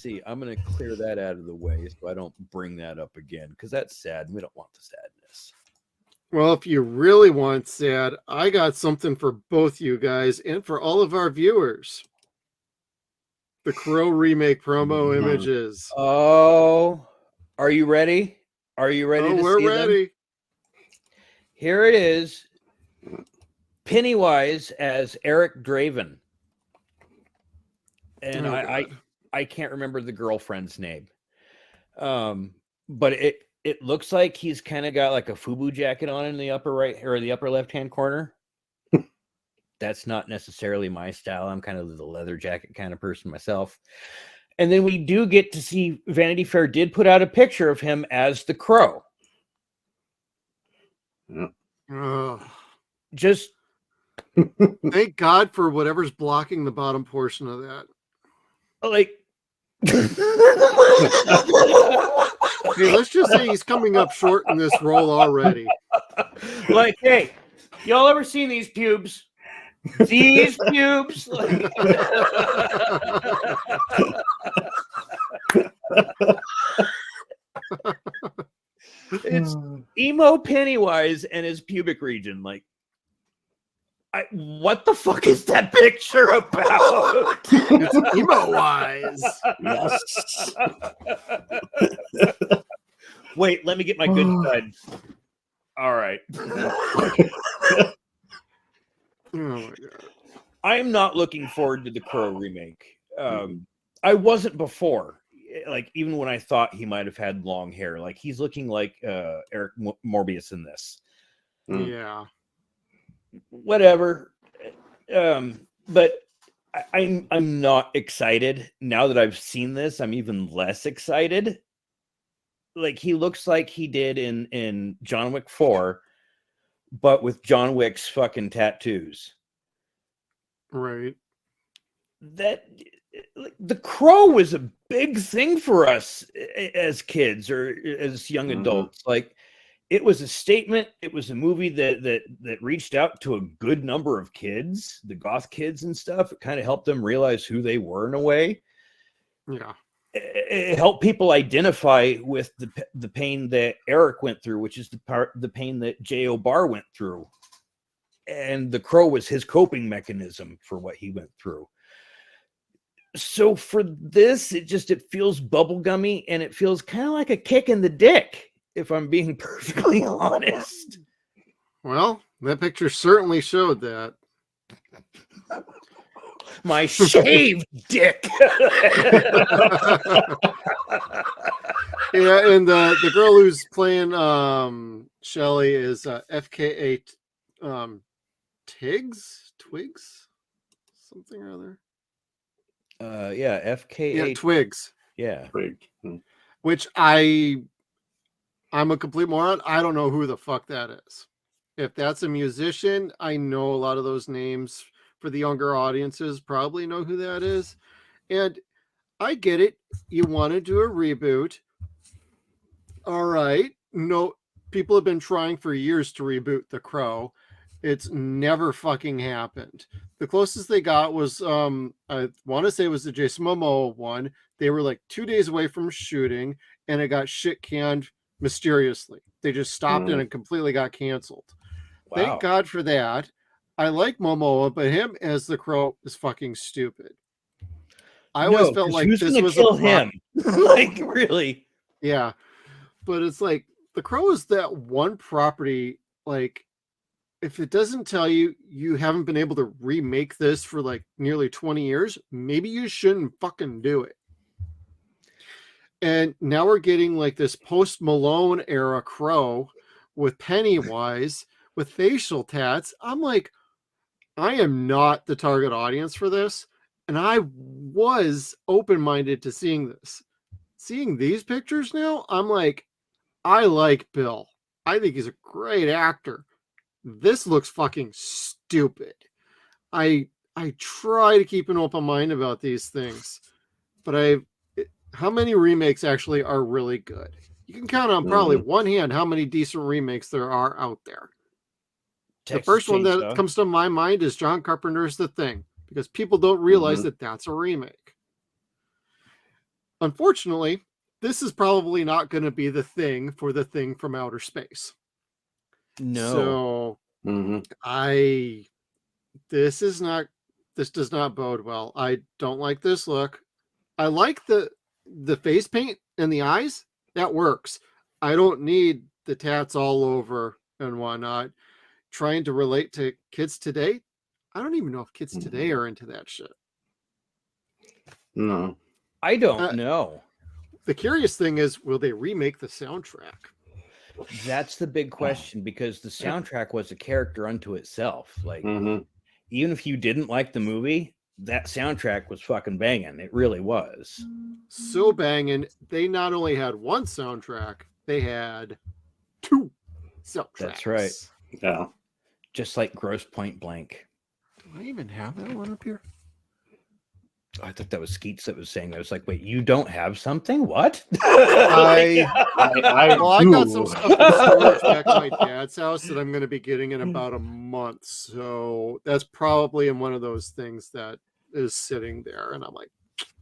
See, I'm going to clear that out of the way so I don't bring that up again because that's sad. And we don't want the sadness. Well, if you really want sad, I got something for both you guys and for all of our viewers. The Crow remake promo images. Oh, are you ready? Are you ready to we're see ready. them? Here it is. Pennywise as Eric Draven. And I can't remember the girlfriend's name. But it looks like he's kind of got like a FUBU jacket on in the upper right or the upper left-hand corner. That's not necessarily my style. I'm kind of the leather jacket kind of person myself. And then we do get to see Vanity Fair did put out a picture of him as the Crow. Just thank God for whatever's blocking the bottom portion of that. Like, hey, let's just say he's coming up short in this role already. Like, hey, y'all ever seen these pubes? These pubes? Like... It's emo Pennywise and his pubic region. Like, what the fuck is that picture about? It's Emowise. Yes. Wait, let me get my good side. All right. Oh my God. I am not looking forward to the Crow remake. I wasn't before. Like, even when I thought he might have had long hair, like he's looking like Eric Morbius in this. Yeah. Whatever. But I'm not excited. Now that I've seen this, I'm even less excited. Like, he looks like he did in John Wick 4, but with John Wick's fucking tattoos. Right. That the Crow was a big thing for us as kids or as young adults. Like, it was a statement. It was a movie that reached out to a good number of kids, the goth kids and stuff. It kind of helped them realize who they were in a way. Yeah. It helped people identify with the pain that Eric went through, which is the pain that J.O. Barr went through. And the Crow was his coping mechanism for what he went through. So for this, it feels bubblegummy and it feels kind of like a kick in the dick, if I'm being perfectly honest. Well, that picture certainly showed that. My shaved dick. Yeah, and the girl who's playing Shelly is FKA Twigs? Something or other. Yeah, FKA. Yeah, Twigs. Yeah. Which I'm a complete moron. I don't know who the fuck that is. If that's a musician, I know a lot of those names for the younger audiences probably know who that is. And I get it. You want to do a reboot. All right. No, people have been trying for years to reboot The Crow. It's never fucking happened. The closest they got was, I want to say it was the Jason Momoa one. They were like 2 days away from shooting and it got shit canned mysteriously. They just stopped and it completely got canceled. Wow. Thank God for that. I like Momoa, but him as the Crow is fucking stupid. I always felt like this was kill him. Like, really? Yeah. But it's like the Crow is that one property, like, if it doesn't tell you you haven't been able to remake this for like nearly 20 years, maybe you shouldn't fucking do it. And now we're getting like this post Malone era Crow with Pennywise with facial tats. I'm like, I am not the target audience for this. And I was open-minded to seeing this. Seeing these pictures now, I'm like, I like Bill. I think he's a great actor. This looks fucking stupid. I try to keep an open mind about these things, but how many remakes actually are really good? You can count on probably one hand how many decent remakes there are out there. The first one that comes to my mind is John Carpenter's The Thing, because people don't realize that that's a remake. Unfortunately, this is probably not going to be the thing for the thing from outer space. No. So this does not bode well. I don't like this look. I like the face paint and the eyes. That works. I don't need the tats all over and whatnot. Trying to relate to kids today. I don't even know if kids today are into that shit. No. I don't know. The curious thing is, will they remake the soundtrack? That's the big question, because the soundtrack was a character unto itself. Like, even if you didn't like the movie, that soundtrack was fucking banging. It really was. So banging. They not only had one soundtrack, they had two soundtracks. That's right. Yeah. Just like Gross Point Blank. Do I even have that one up here? I thought that was Skeets that was saying that. I was like, wait, you don't have something? What? I got do. some stuff in storage back at my dad's house that I'm going to be getting in about a month. So that's probably in one of those things that is sitting there. And I'm like,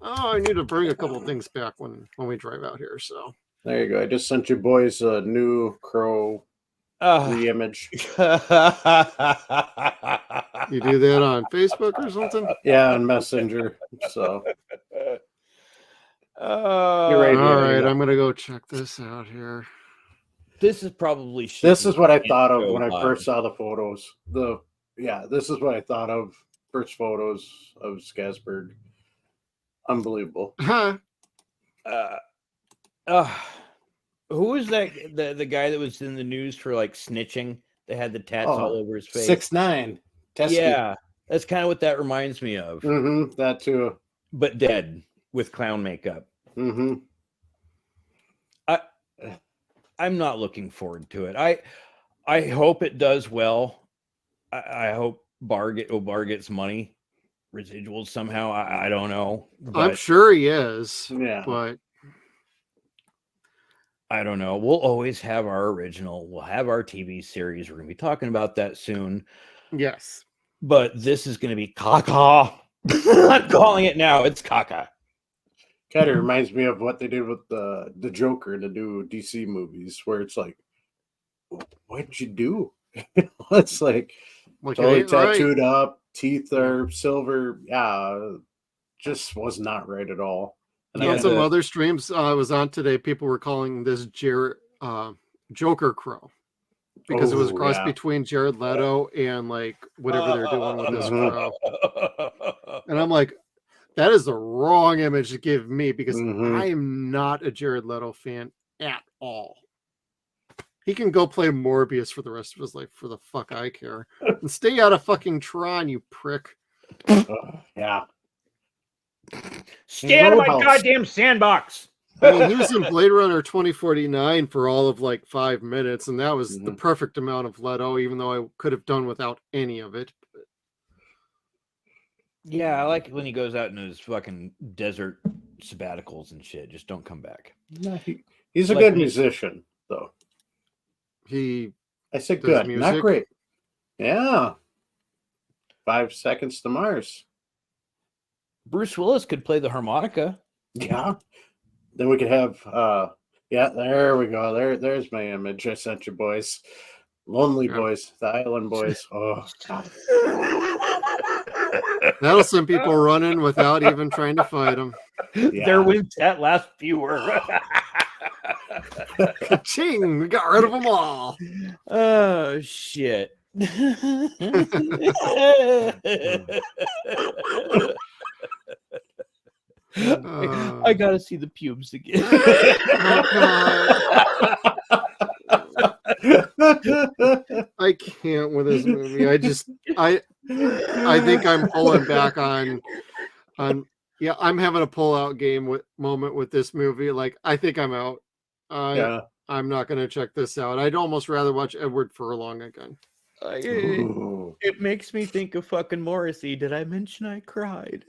oh, I need to bring a couple of things back when we drive out here. So There you go. I just sent you boys a new Crow re-image. you do that on Facebook or something? Yeah, on Messenger. So You're right. All right, I'm going to go check this out here. This is probably this is what I thought of when I live. first saw the photos. This is what I thought of. First photos of Skasberg. Unbelievable. Huh. Who was that? The guy that was in the news for like snitching? They had the tats all over his face. 6'9". Yeah, that's kind of what that reminds me of. That too. But dead with clown makeup. I'm not looking forward to it. I hope it does well. I hope Barr gets money, residuals somehow. I don't know. I'm sure he is. Yeah. But I don't know. We'll always have our original. We'll have our TV series. We're going to be talking about that soon. yes. But this is going to be caca. I'm calling it now. It's caca. Kind of reminds me of what they did with the Joker to do DC movies, where it's like, what'd you do? It's like totally tattooed up, teeth are silver. Yeah, just was not right at all. And on some other streams I was on today, people were calling this Joker Crow because it was a cross between Jared Leto and like whatever they're doing with this crow. And I'm like, that is the wrong image to give me because I am not a Jared Leto fan at all. He can go play Morbius for the rest of his life for the fuck I care. And stay out of fucking Tron, you prick. Yeah. Stay out of my goddamn sandbox. I mean, he was in Blade Runner 2049 for all of like 5 minutes, and that was the perfect amount of Leto, even though I could have done without any of it. Yeah, I like it when he goes out in his fucking desert sabbaticals and shit. Just don't come back. No, he's a good musician, though. I said good, not great. Yeah. 5 Seconds to Mars. Bruce Willis could play the harmonica. Yeah. Then we could have there we go. There's my image I sent you boys. Lonely Boys, the Island Boys. Oh God. That'll send people running without even trying to fight them. Yeah. There went that last viewer. Ka-ching! We got rid of them all. Oh shit. I gotta see the pubes again. I can't with this movie. I think I'm pulling back on I'm having a pull out moment with this movie. Like I think I'm out. I'm not gonna check this out. I'd almost rather watch Edward Furlong again. It makes me think of fucking Morrissey. Did I mention I cried?